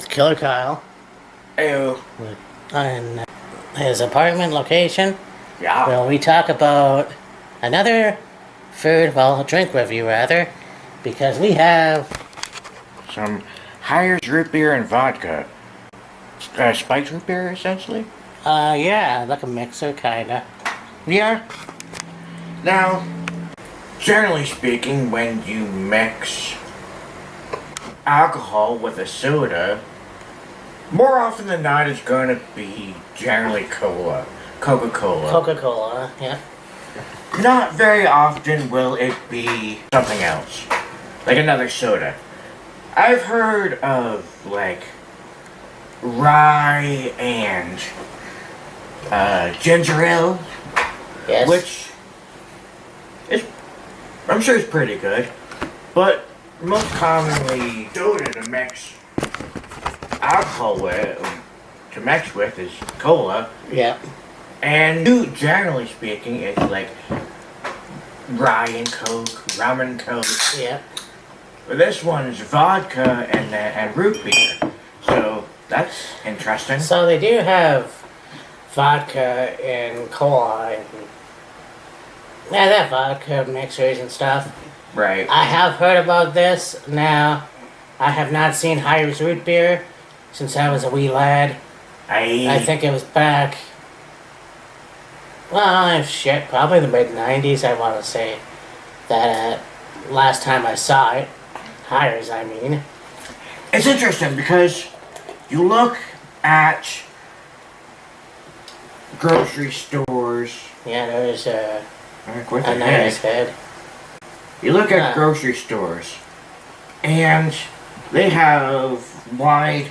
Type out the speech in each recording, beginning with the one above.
Killer Kyle. Ew. In his apartment location, Yeah. where we talk about another food, well, drink review rather, because we have Some HIRES root beer and vodka. Spiked root beer, essentially? yeah, like a mixer, kinda. Yeah. Now, generally speaking, when you mix alcohol with a soda, more often than not, it's going to be generally Coca-Cola. Coca-Cola, yeah. Not very often will it be something else, like another soda. I've heard of, like, rye and ginger ale, Yes. which is, I'm sure is pretty good, but most commonly soda to mix alcohol with, is cola, Yeah. and generally speaking, it's like rye and coke, rum and coke. Yeah. But this one's vodka and root beer, so that's interesting. So they do have vodka and cola and yeah, that vodka mixers and stuff. Right. I have heard about this. Now, I have not seen HIRES root beer since I was a wee lad. I think it was back, well, shit, probably the mid-90s, I want to say. That last time I saw it. HIRES, I mean. It's interesting because you look at grocery stores. Yeah, there's a What nice head. You look at grocery stores, and they have wide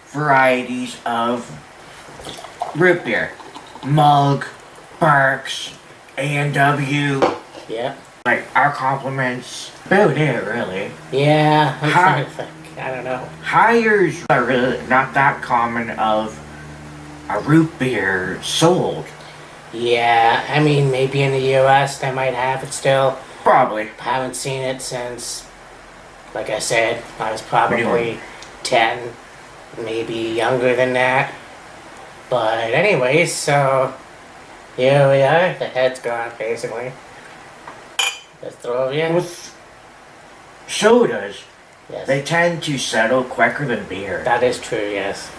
varieties of root beer. Mug, Barks, A&W, Yeah. like our compliments. About it, really. Yeah, I'm trying to think. I don't know. HIRES are really not that common of a root beer sold. Yeah, I mean, maybe in the US they might have it still. Probably. Haven't seen it since, like I said, I was probably 10, maybe younger than that. But anyways, so here we are. The head's gone, basically. Let's throw it in. With sodas, Yes. they tend to settle quicker than beer. That is true, yes.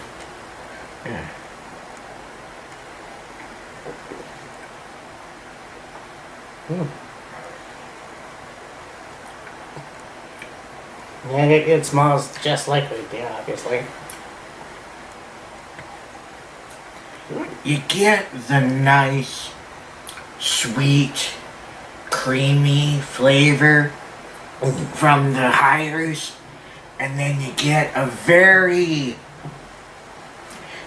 Yeah. Yeah, it smells just like root beer, obviously. You get the nice, sweet, creamy flavor from the HIRES, and then you get a very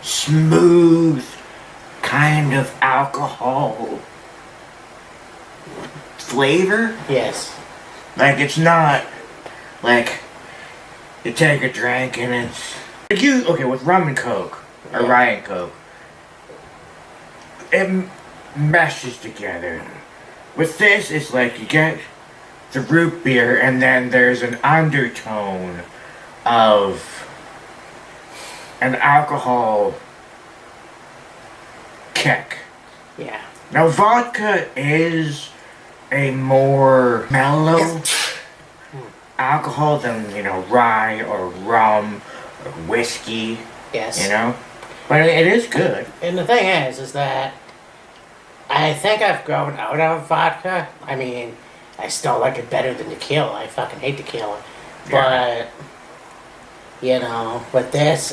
smooth kind of alcohol flavor. Yes. Like, it's not like you take a drink and it's like with rum and coke or Yeah. rye and coke, it meshes together. With this, it's like you get the root beer and then there's an undertone of an alcohol kick. Yeah. Now, vodka is a more mellow alcohol than, rye or rum or whiskey, Yes. But it is good. And the thing is that I think I've grown out of vodka. I mean, I still like it better than tequila. I fucking hate tequila. Yeah. But, with this,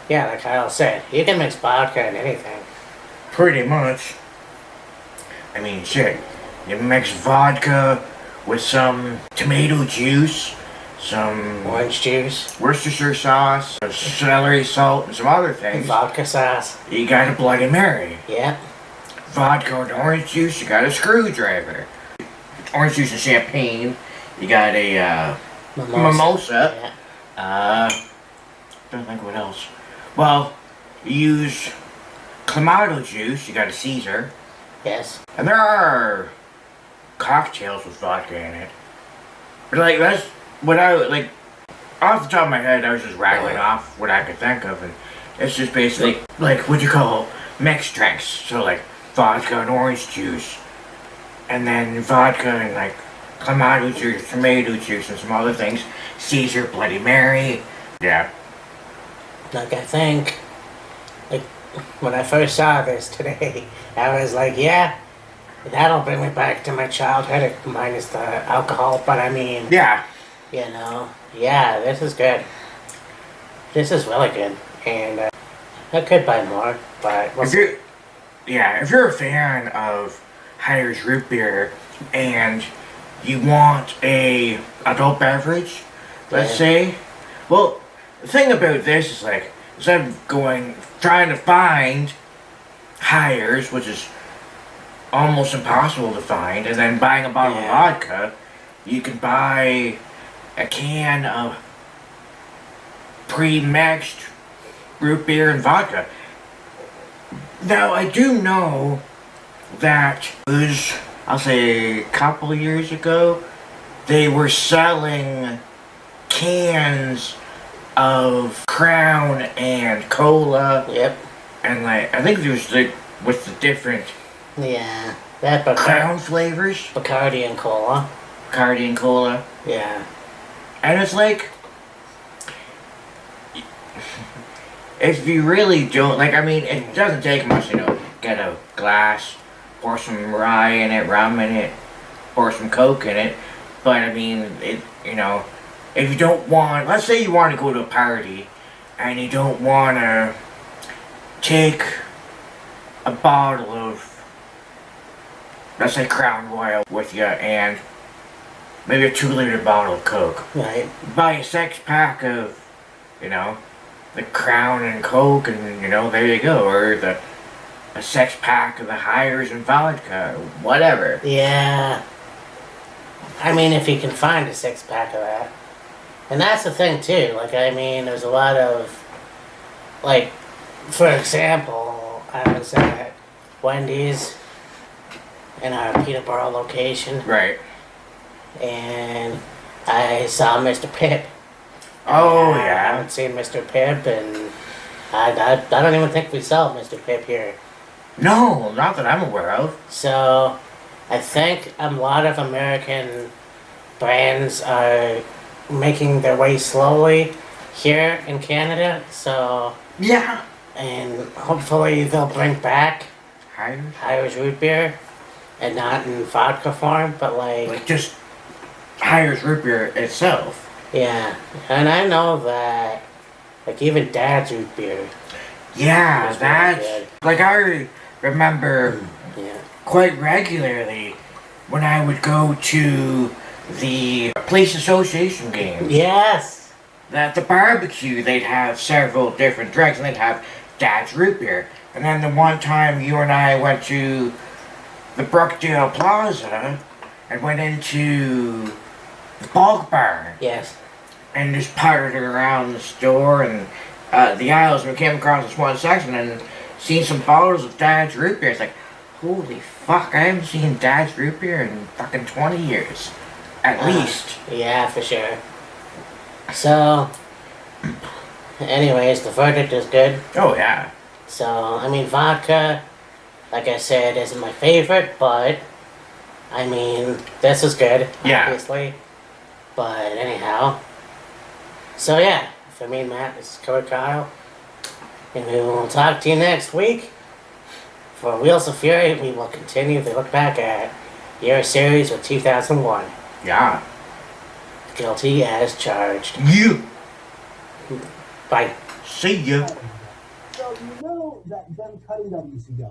like Kyle said, you can mix vodka and anything. Pretty much. I mean, shit. You mix vodka with some tomato juice, some Orange juice, Worcestershire sauce, some celery salt, and some other things. vodka sauce. You got a Bloody Mary. Yeah. Vodka and orange juice, you got a screwdriver. Orange juice and champagne, you got a mimosa. Yeah. Don't think what else. Well, you use clamato juice, you got a Caesar. Yes. And there are cocktails with vodka in it. But that's what off the top of my head, I was just rattling off what I could think of, and it's just basically like what you call mixed drinks. So like vodka and orange juice, and then vodka and like clamato juice, tomato juice, and some other things. Caesar, Bloody Mary. Yeah. Like, I think, like, when I first saw this today, I was like, yeah, that'll bring me back to my childhood, minus the alcohol, but I mean, Yeah. you know, yeah, this is good. This is really good, and I could buy more, but we'll see. If you're a fan of HIRES root beer and you want a adult beverage, let's say, well, the thing about this is like, instead of trying to find HIRES, which is almost impossible to find, and then buying a bottle of vodka, you can buy a can of pre-mixed root beer and vodka. Now, I do know that it was, I'll say, a couple of years ago, they were selling cans of Crown and Cola. Yep. And like, I think there was with the different that Crown flavors. Bacardi and Cola. Bacardi and Cola. Yeah. And it's like, if you really don't, like, I mean, it doesn't take much, get a glass, pour some rye in it, rum in it, pour some Coke in it, but I mean, if you don't want, let's say you want to go to a party, and you don't want to take a bottle of, let's say, Crown Royal with you, and maybe a 2-liter bottle of Coke. Right. Buy a 6-pack of, the Crown and Coke, and there you go, or a 6-pack of the HIRES and vodka, whatever. Yeah. I mean, if you can find a 6-pack of that. And that's the thing too, like, I mean, there's a lot of, like, for example, I was at Wendy's in our Peterborough location. Right. And I saw Mr. Pip. Oh, I yeah. haven't seen Mr. Pip, and I don't even think we sell Mr. Pip here. No, not that I'm aware of. So, I think a lot of American brands are making their way slowly here in Canada, so... Yeah. And hopefully they'll bring back HIRES? HIRES root beer, and not in vodka form, but like just HIRES root beer itself. Yeah, and I know that, like, even Dad's root beer. Yeah, is that's... really good. Like, I remember quite regularly when I would go to the police association games. Yes! At the barbecue, they'd have several different drinks, and they'd have Dad's root beer. And then the one time you and I went to the Brookdale Plaza and went into the bulk barn. Yes. And just pottered around the store and the aisles, and we came across this one section and seen some bottles of Dad's root beer. It's like, holy fuck, I haven't seen Dad's root beer in fucking 20 years. At least. Yeah, for sure. So, anyways, the verdict is good. Oh, yeah. So, I mean, vodka, like I said, isn't my favorite, but, I mean, this is good, obviously. But, anyhow. So, yeah, for me and Matt, this is Kurt Kyle. And we will talk to you next week. For Wheels of Fury, we will continue to look back at your series of 2001. Yeah. Guilty as charged. You. Bye. See ya. So you know that them cutting WCW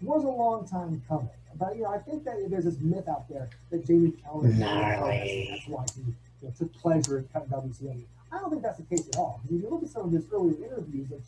was a long time coming. But I think that there's this myth out there that Jamie Keller Gnarly. that's why he took pleasure in cutting WCW. I don't think that's the case at all. Because if you look at some of his earlier interviews, like